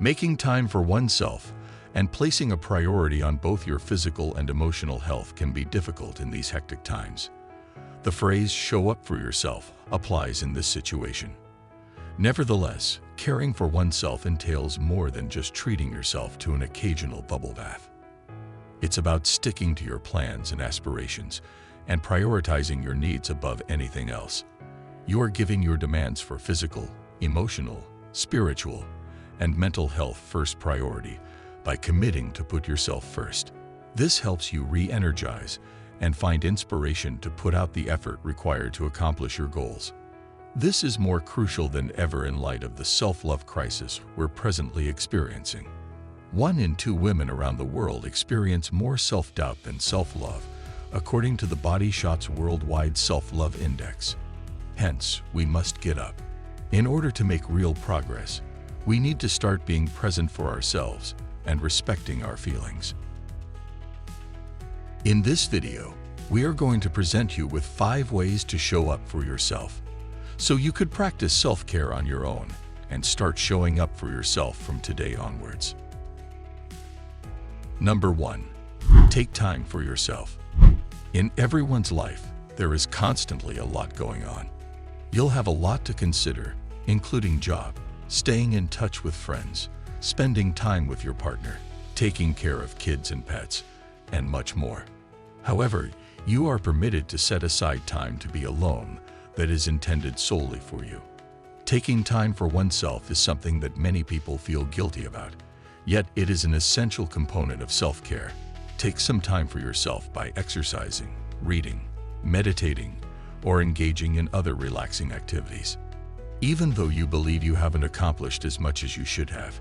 Making time for oneself and placing a priority on both your physical and emotional health can be difficult in these hectic times. The phrase "show up for yourself" applies in this situation. Nevertheless, caring for oneself entails more than just treating yourself to an occasional bubble bath. It's about sticking to your plans and aspirations and prioritizing your needs above anything else. You are giving your demands for physical, emotional, spiritual, and mental health first priority by committing to put yourself first. This helps you re-energize and find inspiration to put out the effort required to accomplish your goals. This is more crucial than ever in light of the self-love crisis we're presently experiencing. 1 in 2 women around the world experience more self-doubt than self-love, according to the Body Shop's Worldwide Self-Love Index. Hence, we must get up. In order to make real progress, we need to start being present for ourselves and respecting our feelings. In this video, we are going to present you with 5 ways to show up for yourself, so you could practice self-care on your own and start showing up for yourself from today onwards. Number 1. Take time for yourself. In everyone's life, there is constantly a lot going on. You'll have a lot to consider, including job, staying in touch with friends, spending time with your partner, taking care of kids and pets, and much more. However, you are permitted to set aside time to be alone that is intended solely for you. Taking time for oneself is something that many people feel guilty about, yet it is an essential component of self-care. Take some time for yourself by exercising, reading, meditating, or engaging in other relaxing activities. Even though you believe you haven't accomplished as much as you should have,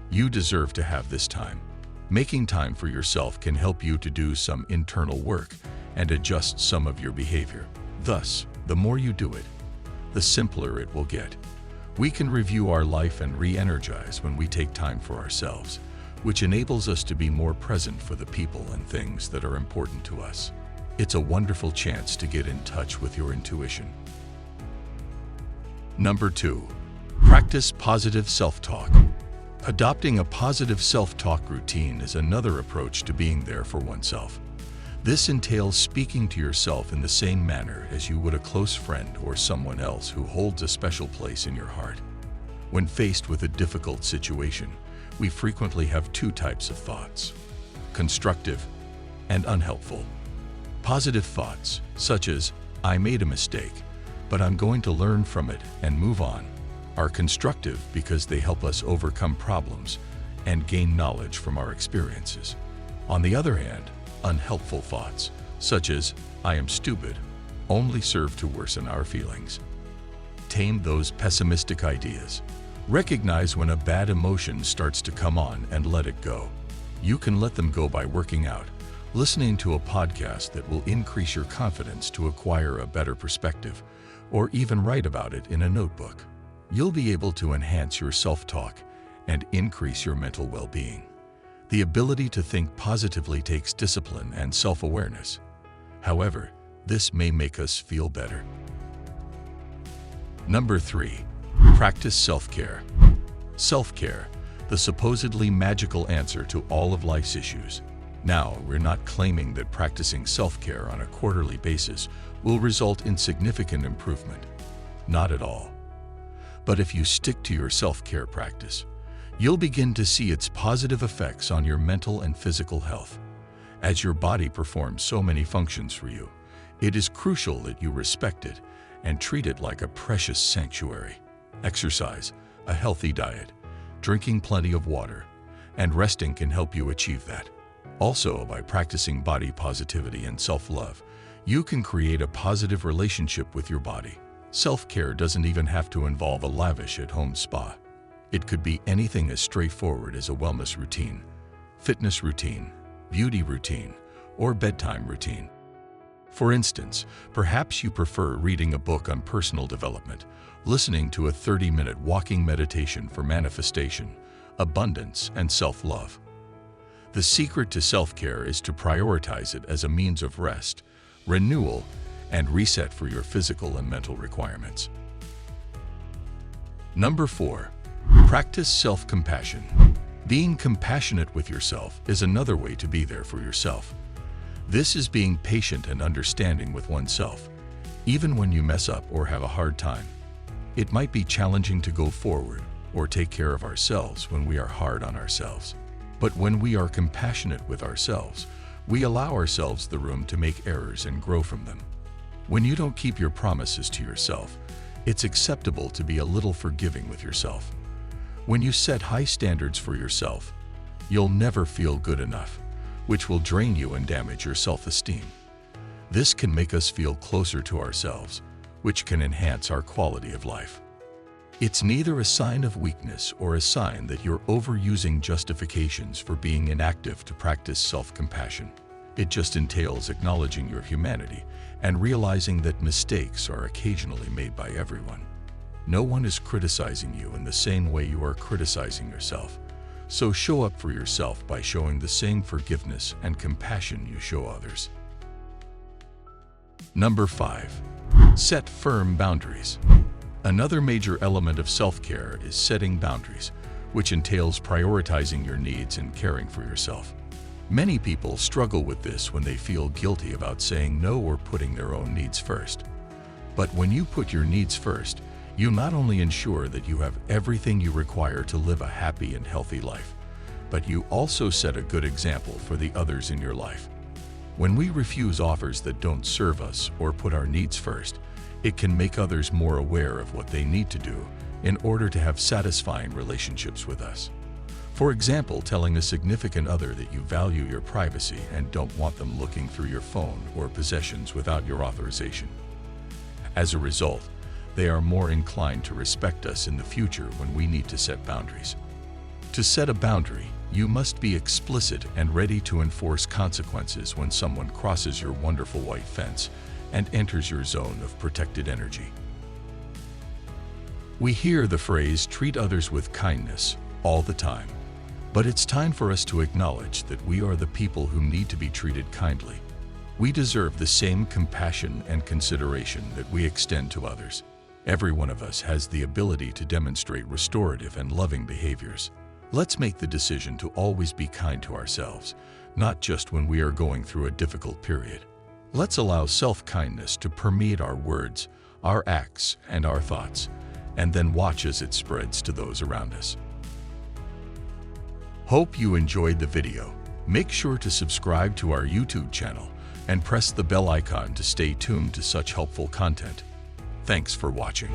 you deserve to have this time. Making time for yourself can help you to do some internal work and adjust some of your behavior. Thus, the more you do it, the simpler it will get. We can review our life and re-energize when we take time for ourselves, which enables us to be more present for the people and things that are important to us. It's a wonderful chance to get in touch with your intuition. Number 2. Practice positive self-talk. Adopting a positive self-talk routine is another approach to being there for oneself. This entails speaking to yourself in the same manner as you would a close friend or someone else who holds a special place in your heart. When faced with a difficult situation, we frequently have 2 types of thoughts: constructive and unhelpful. Positive thoughts, such as "I made a mistake, but I'm going to learn from it and move on," are constructive because they help us overcome problems and gain knowledge from our experiences. On the other hand, unhelpful thoughts, such as "I am stupid," only serve to worsen our feelings. Tame those pessimistic ideas. Recognize when a bad emotion starts to come on and let it go. You can let them go by working out, listening to a podcast that will increase your confidence to acquire a better perspective, or even write about it in a notebook. You'll be able to enhance your self-talk and increase your mental well-being. The ability to think positively takes discipline and self-awareness. However, this may make us feel better. Number 3. Practice self-care. Self-care, the supposedly magical answer to all of life's issues. Now, we're not claiming that practicing self-care on a quarterly basis will result in significant improvement. Not at all. But if you stick to your self-care practice, you'll begin to see its positive effects on your mental and physical health. As your body performs so many functions for you, it is crucial that you respect it and treat it like a precious sanctuary. Exercise, a healthy diet, drinking plenty of water, and resting can help you achieve that. Also, by practicing body positivity and self-love, you can create a positive relationship with your body. Self-care doesn't even have to involve a lavish at-home spa. It could be anything as straightforward as a wellness routine, fitness routine, beauty routine, or bedtime routine. For instance, perhaps you prefer reading a book on personal development, listening to a 30-minute walking meditation for manifestation, abundance, and self-love. The secret to self-care is to prioritize it as a means of rest, renewal, and reset for your physical and mental requirements. Number 4. Practice self-compassion. Being compassionate with yourself is another way to be there for yourself. This is being patient and understanding with oneself, even when you mess up or have a hard time. It might be challenging to go forward or take care of ourselves when we are hard on ourselves. But when we are compassionate with ourselves, we allow ourselves the room to make errors and grow from them. When you don't keep your promises to yourself, it's acceptable to be a little forgiving with yourself. When you set high standards for yourself, you'll never feel good enough, which will drain you and damage your self-esteem. This can make us feel closer to ourselves, which can enhance our quality of life. It's neither a sign of weakness or a sign that you're overusing justifications for being inactive to practice self-compassion. It just entails acknowledging your humanity and realizing that mistakes are occasionally made by everyone. No one is criticizing you in the same way you are criticizing yourself. So show up for yourself by showing the same forgiveness and compassion you show others. Number 5. Set firm boundaries. Another major element of self-care is setting boundaries, which entails prioritizing your needs and caring for yourself. Many people struggle with this when they feel guilty about saying no or putting their own needs first. But when you put your needs first, you not only ensure that you have everything you require to live a happy and healthy life, but you also set a good example for the others in your life. When we refuse offers that don't serve us or put our needs first, it can make others more aware of what they need to do in order to have satisfying relationships with us. For example, telling a significant other that you value your privacy and don't want them looking through your phone or possessions without your authorization. As a result, they are more inclined to respect us in the future when we need to set boundaries. To set a boundary, you must be explicit and ready to enforce consequences when someone crosses your wonderful white fence and enters your zone of protected energy. We hear the phrase, "treat others with kindness," all the time. But it's time for us to acknowledge that we are the people who need to be treated kindly. We deserve the same compassion and consideration that we extend to others. Every one of us has the ability to demonstrate restorative and loving behaviors. Let's make the decision to always be kind to ourselves, not just when we are going through a difficult period. Let's allow self-kindness to permeate our words, our acts, and our thoughts, and then watch as it spreads to those around us. Hope you enjoyed the video. Make sure to subscribe to our YouTube channel and press the bell icon to stay tuned to such helpful content. Thanks for watching.